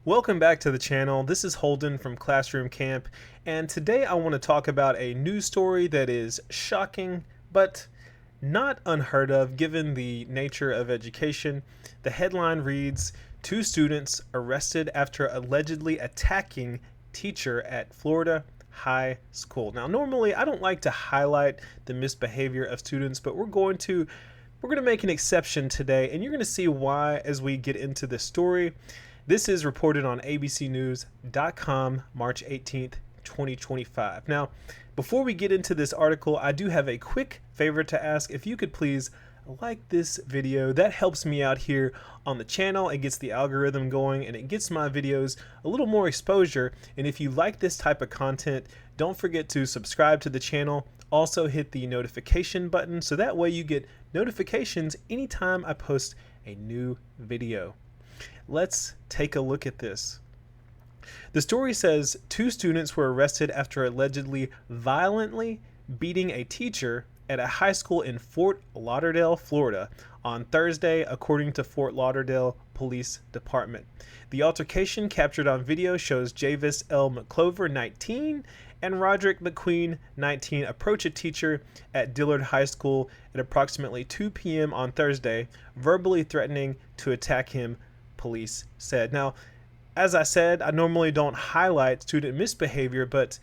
Welcome back to the channel. This is Holden from Classroom Camp, and today I want to talk about a news story that is shocking, but not unheard of given the nature of education. The headline reads, "Two students arrested after allegedly attacking teacher at Florida high school." Now, normally I don't like to highlight the misbehavior of students, but we're going to make an exception today, and you're going to see why as we get into this story. This is reported on abcnews.com, March 18th, 2025. Now, before we get into this article, I do have a quick favor to ask. If you could please like this video, that helps me out here on the channel. It gets the algorithm going and it gets my videos a little more exposure. And if you like this type of content, don't forget to subscribe to the channel. Also hit the notification button so that way you get notifications anytime I post a new video. Let's take a look at this. The story says two students were arrested after allegedly violently beating a teacher at a high school in Fort Lauderdale, Florida on Thursday, according to Fort Lauderdale Police Department. The altercation captured on video shows Javis L. McClover, 19, and Roderick McQueen, 19, approach a teacher at Dillard High School at approximately 2 p.m. on Thursday, verbally threatening to attack him, police said. Now, as I said, I normally don't highlight student misbehavior, but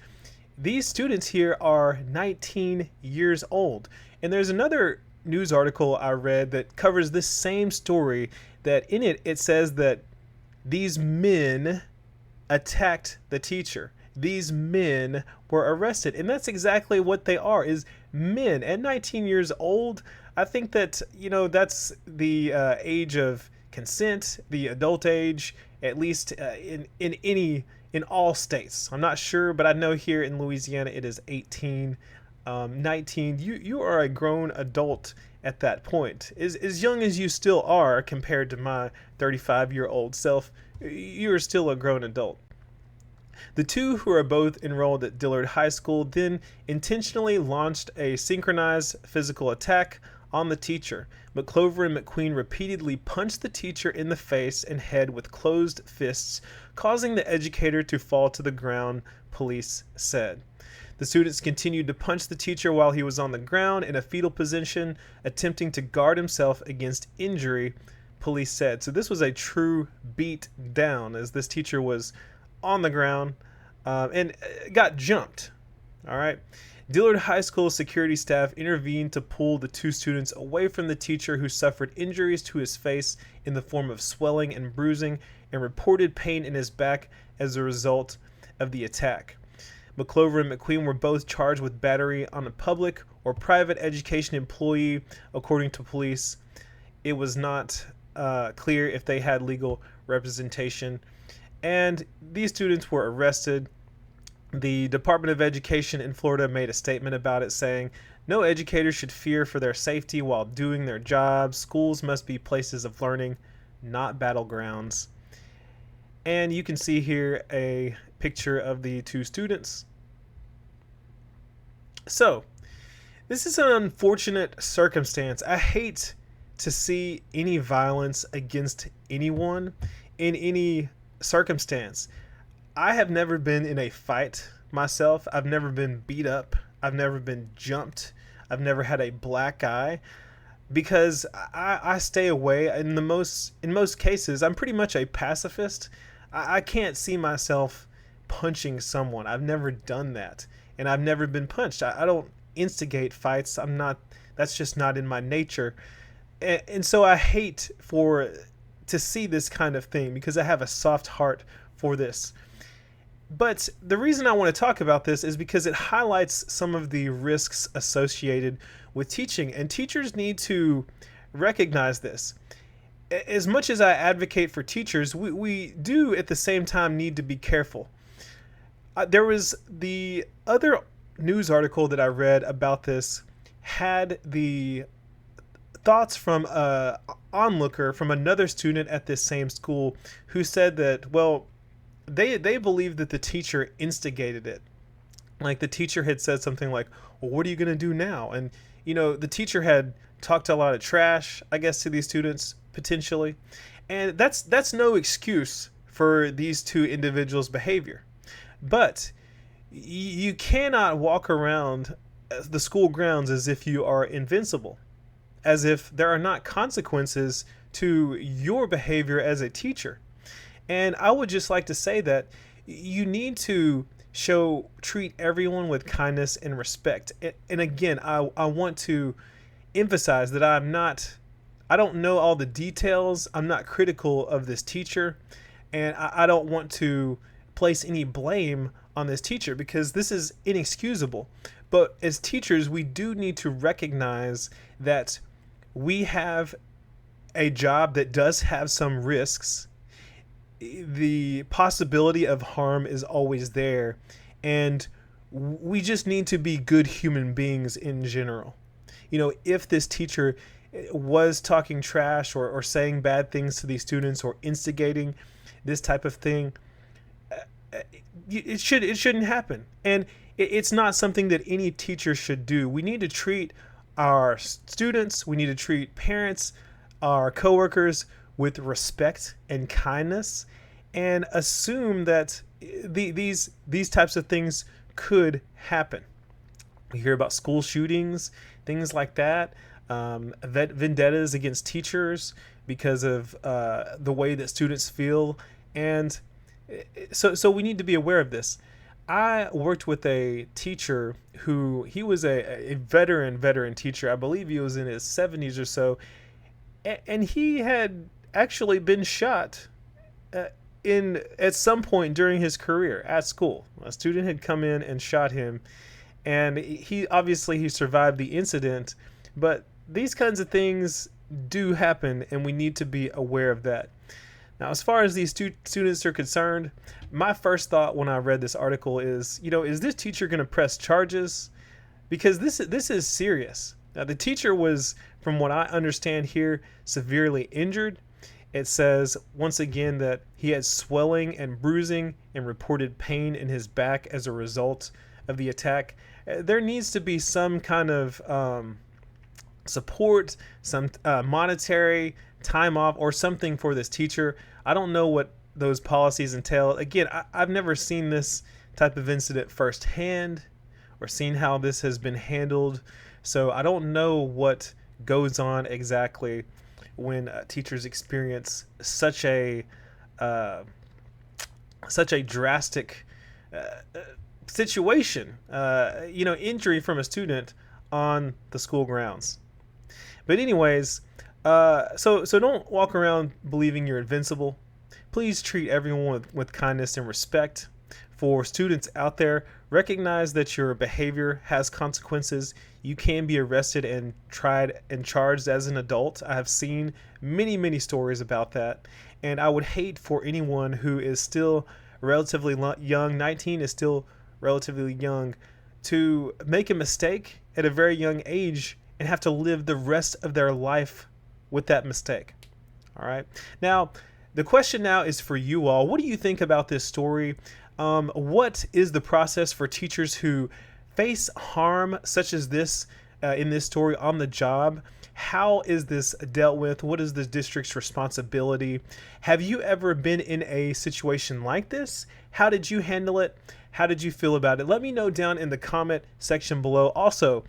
these students here are 19 years old. And there's another news article I read that covers this same story, that in it says that these men attacked the teacher. These men were arrested, and that's exactly what they are, is men at 19 years old. I think that, that's the age of consent, the adult age, at least in all states. I'm not sure, but I know here in Louisiana it is 18. 19, you are a grown adult at that point. As young as you still are compared to my 35-year-old self, you are still a grown adult. The two, who are both enrolled at Dillard High School, then intentionally launched a synchronized physical attack on the teacher. McClover and McQueen repeatedly punched the teacher in the face and head with closed fists, causing the educator to fall to the ground, police said. The students continued to punch the teacher while he was on the ground in a fetal position, attempting to guard himself against injury, police said. So this was a true beat down, as this teacher was on the ground and got jumped. All right. Dillard High School security staff intervened to pull the two students away from the teacher, who suffered injuries to his face in the form of swelling and bruising and reported pain in his back as a result of the attack. McClover and McQueen were both charged with battery on a public or private education employee, according to police. It was not clear if they had legal representation, and these students were arrested. The Department of Education in Florida made a statement about it, saying, "No educator should fear for their safety while doing their jobs. Schools must be places of learning, not battlegrounds." And you can see here a picture of the two students. So, this is an unfortunate circumstance. I hate to see any violence against anyone in any circumstance. I have never been in a fight myself. I've never been beat up. I've never been jumped. I've never had a black eye, because I stay away. In most cases, I'm pretty much a pacifist. I can't see myself punching someone. I've never done that, and I've never been punched. I don't instigate fights. That's just not in my nature. And so I hate to see this kind of thing, because I have a soft heart for this. But the reason I want to talk about this is because it highlights some of the risks associated with teaching, and teachers need to recognize this. As much as I advocate for teachers, we do at the same time need to be careful. There was the other news article that I read about this, had the thoughts from an onlooker, from another student at this same school, who said that, well, they believe that the teacher instigated it. Like, the teacher had said something like, "Well, what are you going to do now?" And, the teacher had talked a lot of trash, I guess, to these students, potentially. And that's no excuse for these two individuals' behavior. But you cannot walk around the school grounds as if you are invincible, as if there are not consequences to your behavior as a teacher. And I would just like to say that you need to treat everyone with kindness and respect. And again, I want to emphasize that I don't know all the details. I'm not critical of this teacher, and I don't want to place any blame on this teacher because this is inexcusable. But as teachers, we do need to recognize that we have a job that does have some risks. The possibility of harm is always there, and we just need to be good human beings in general. If this teacher was talking trash or saying bad things to these students or instigating this type of thing, it shouldn't happen, and it's not something that any teacher should do. We need to treat our students, we need to treat parents, our coworkers with respect and kindness, and assume that these types of things could happen. We hear about school shootings, things like that, vendettas against teachers because of the way that students feel, and so we need to be aware of this. I worked with a teacher he was a veteran teacher. I believe he was in his 70s or so, and he had actually been shot at some point during his career at school. A student had come in and shot him, and he survived the incident. But these kinds of things do happen, and we need to be aware of that. Now, as far as these students are concerned, my first thought when I read this article is, is this teacher going to press charges? Because this is serious. Now, the teacher was, from what I understand here, severely injured. It says, once again, that he had swelling and bruising and reported pain in his back as a result of the attack. There needs to be some kind of support, some monetary time off or something for this teacher. I don't know what those policies entail. Again, I've never seen this type of incident firsthand or seen how this has been handled, so I don't know what goes on exactly when teachers experience such a drastic situation, injury from a student on the school grounds. But anyways, so don't walk around believing you're invincible. Please treat everyone with kindness and respect. For students out there, recognize that your behavior has consequences. You can be arrested and tried and charged as an adult. I have seen many stories about that, and I would hate for anyone who is still relatively young, 19 is still relatively young, to make a mistake at a very young age and have to live the rest of their life with that mistake. All right. Now, the question now is for you all. What do you think about this story? What is the process for teachers who face harm such as this in this story on the job? How is this dealt with? What is the district's responsibility? Have you ever been in a situation like this? How did you handle it? How did you feel about it? Let me know down in the comment section below. Also,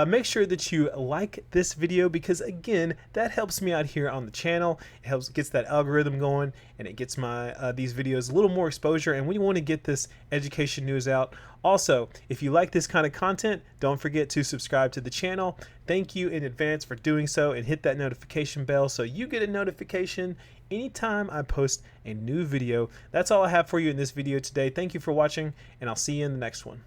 make sure that you like this video because, again, that helps me out here on the channel. It gets that algorithm going, and it gets my these videos a little more exposure, and we want to get this education news out. Also, if you like this kind of content, don't forget to subscribe to the channel. Thank you in advance for doing so, and hit that notification bell so you get a notification anytime I post a new video. That's all I have for you in this video today. Thank you for watching, and I'll see you in the next one.